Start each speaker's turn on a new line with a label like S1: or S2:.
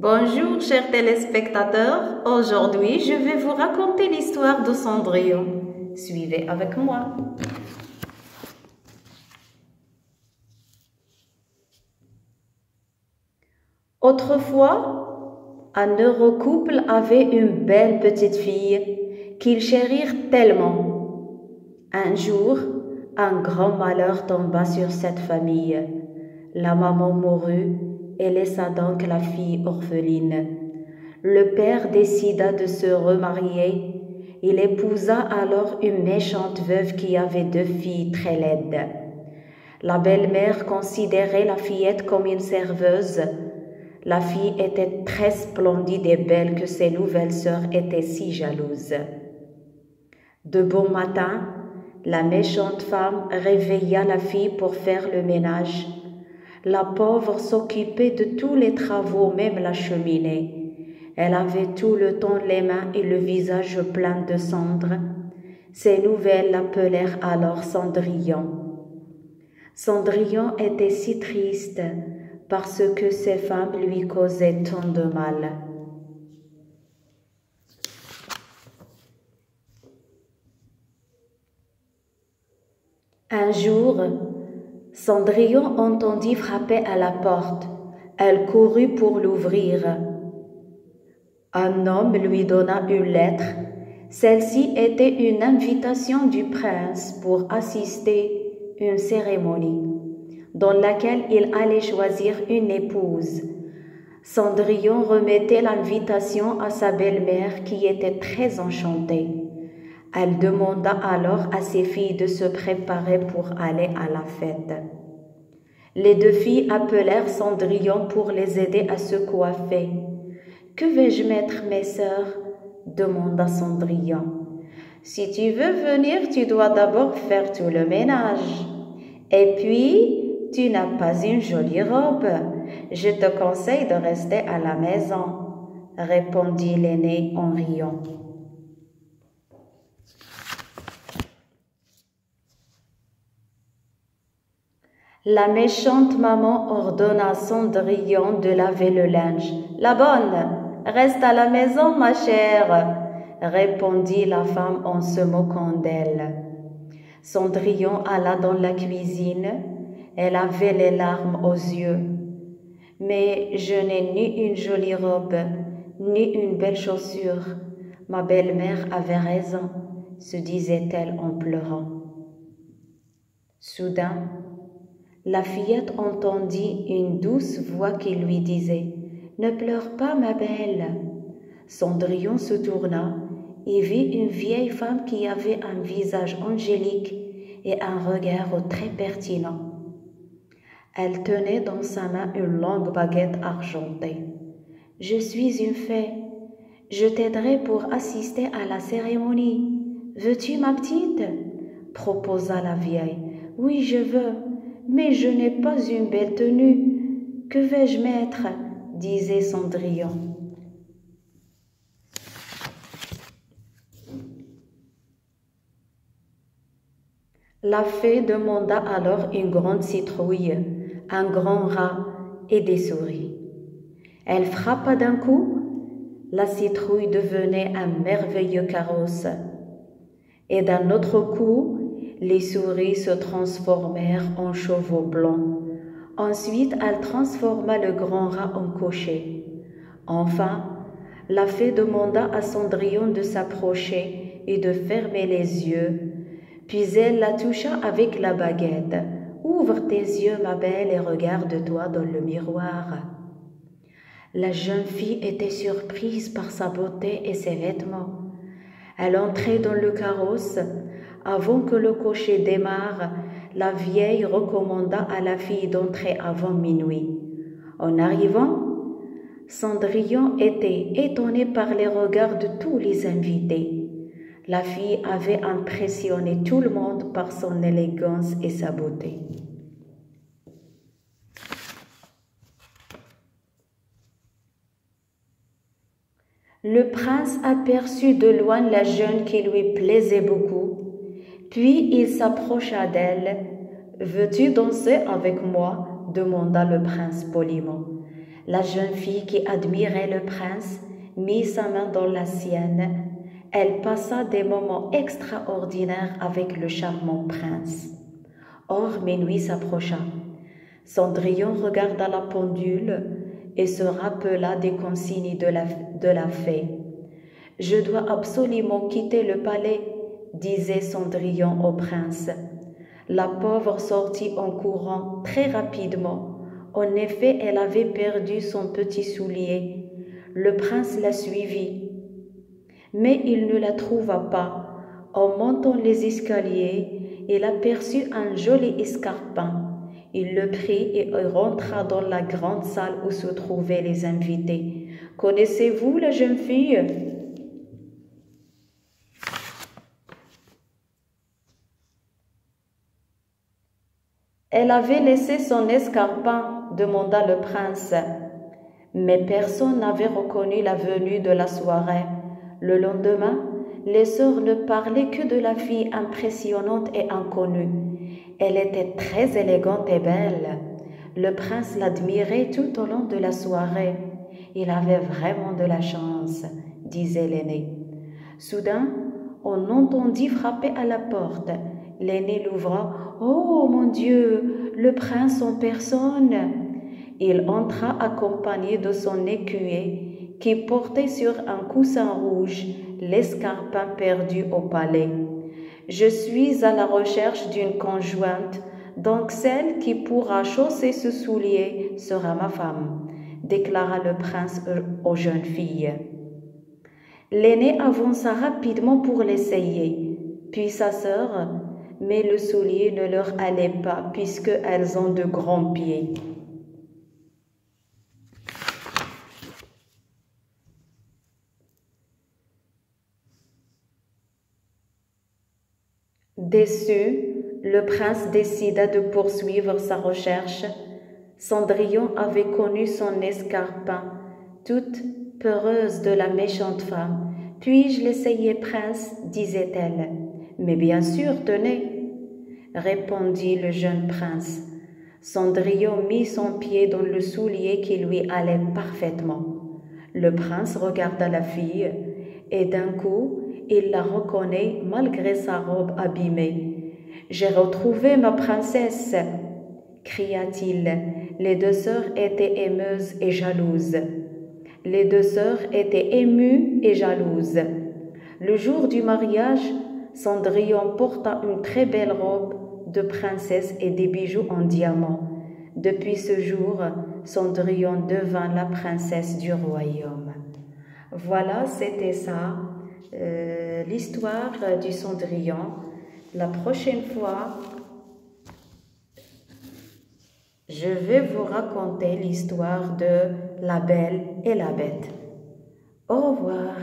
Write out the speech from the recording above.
S1: Bonjour chers téléspectateurs, aujourd'hui je vais vous raconter l'histoire de Cendrillon. Suivez avec moi. Autrefois, un heureux couple avait une belle petite fille qu'ils chérirent tellement. Un jour, un grand malheur tomba sur cette famille. La maman mourut et laissa donc la fille orpheline. Le père décida de se remarier. Il épousa alors une méchante veuve qui avait 2 filles très laides. La belle-mère considérait la fillette comme une serveuse. La fille était très splendide et belle que ses nouvelles sœurs étaient si jalouses. De bon matin, la méchante femme réveilla la fille pour faire le ménage. La pauvre s'occupait de tous les travaux, même la cheminée. Elle avait tout le temps les mains et le visage plein de cendres. Ses nouvelles l'appelèrent alors Cendrillon. Cendrillon était si triste parce que ces femmes lui causaient tant de mal. Un jour, Cendrillon entendit frapper à la porte. Elle courut pour l'ouvrir. Un homme lui donna une lettre. Celle-ci était une invitation du prince pour assister à une cérémonie dans laquelle il allait choisir une épouse. Cendrillon remettait l'invitation à sa belle-mère qui était très enchantée. Elle demanda alors à ses filles de se préparer pour aller à la fête. Les 2 filles appelèrent Cendrillon pour les aider à se coiffer. « Que vais-je mettre, mes sœurs ?» demanda Cendrillon. « Si tu veux venir, tu dois d'abord faire tout le ménage. Et puis, tu n'as pas une jolie robe. Je te conseille de rester à la maison, » répondit l'aînée en riant. La méchante maman ordonna à Cendrillon de laver le linge. « La bonne, reste à la maison, ma chère, » répondit la femme en se moquant d'elle. Cendrillon alla dans la cuisine. Elle avait les larmes aux yeux. « Mais je n'ai ni une jolie robe, ni une belle chaussure. Ma belle-mère avait raison, » se disait-elle en pleurant. Soudain, la fillette entendit une douce voix qui lui disait « Ne pleure pas, ma belle !» Cendrillon se tourna et vit une vieille femme qui avait un visage angélique et un regard très pertinent. Elle tenait dans sa main une longue baguette argentée. « Je suis une fée. Je t'aiderai pour assister à la cérémonie. Veux-tu, ma petite ?» proposa la vieille. « Oui, je veux. Mais je n'ai pas une belle tenue. Que vais-je mettre ?» disait Cendrillon. La fée demanda alors une grande citrouille, un grand rat et des souris. Elle frappa d'un coup, la citrouille devenait un merveilleux carrosse. Et d'un autre coup, les souris se transformèrent en chevaux blancs. Ensuite, elle transforma le grand rat en cocher. Enfin, la fée demanda à Cendrillon de s'approcher et de fermer les yeux. Puis elle la toucha avec la baguette. « Ouvre tes yeux, ma belle, et regarde-toi dans le miroir. » La jeune fille était surprise par sa beauté et ses vêtements. Elle entrait dans le carrosse. Avant que le cocher démarre, la vieille recommanda à la fille d'entrer avant minuit. En arrivant, Cendrillon était étonnée par les regards de tous les invités. La fille avait impressionné tout le monde par son élégance et sa beauté. Le prince aperçut de loin la jeune qui lui plaisait beaucoup. Puis il s'approcha d'elle. « Veux-tu danser avec moi ?» demanda le prince poliment. La jeune fille qui admirait le prince mit sa main dans la sienne. Elle passa des moments extraordinaires avec le charmant prince. Or, minuit s'approcha. Cendrillon regarda la pendule et se rappela des consignes de la fée. « Je dois absolument quitter le palais, » disait Cendrillon au prince. La pauvre sortit en courant très rapidement. En effet, elle avait perdu son petit soulier. Le prince la suivit, mais il ne la trouva pas. En montant les escaliers, il aperçut un joli escarpin. Il le prit et rentra dans la grande salle où se trouvaient les invités. « Connaissez-vous la jeune fille ?» Elle avait laissé son escarpin, demanda le prince. Mais personne n'avait reconnu la venue de la soirée. Le lendemain, les sœurs ne parlaient que de la fille impressionnante et inconnue. Elle était très élégante et belle. Le prince l'admirait tout au long de la soirée. Il avait vraiment de la chance, disait l'aîné. Soudain, on entendit frapper à la porte. L'aîné l'ouvra. « Oh mon Dieu, le prince en personne !» Il entra accompagné de son écuyer qui portait sur un coussin rouge l'escarpin perdu au palais. « Je suis à la recherche d'une conjointe, donc celle qui pourra chausser ce soulier sera ma femme, » déclara le prince aux jeunes filles. L'aîné avança rapidement pour l'essayer, puis sa sœur, mais le soulier ne leur allait pas puisqu'elles ont de grands pieds. Déçu, le prince décida de poursuivre sa recherche. Cendrillon avait connu son escarpin, toute peureuse de la méchante femme. « Puis-je l'essayer, prince ?» disait-elle. « Mais bien sûr, tenez !» répondit le jeune prince. Cendrillon mit son pied dans le soulier qui lui allait parfaitement. Le prince regarda la fille et d'un coup, il la reconnaît malgré sa robe abîmée. « J'ai retrouvé ma princesse !» cria-t-il. Les deux sœurs étaient émeues et jalouses. Les deux sœurs étaient émues et jalouses. Le jour du mariage, Cendrillon porta une très belle robe de princesse et des bijoux en diamant. Depuis ce jour, Cendrillon devint la princesse du royaume. Voilà, c'était ça, l'histoire du Cendrillon. La prochaine fois, je vais vous raconter l'histoire de la Belle et la Bête. Au revoir.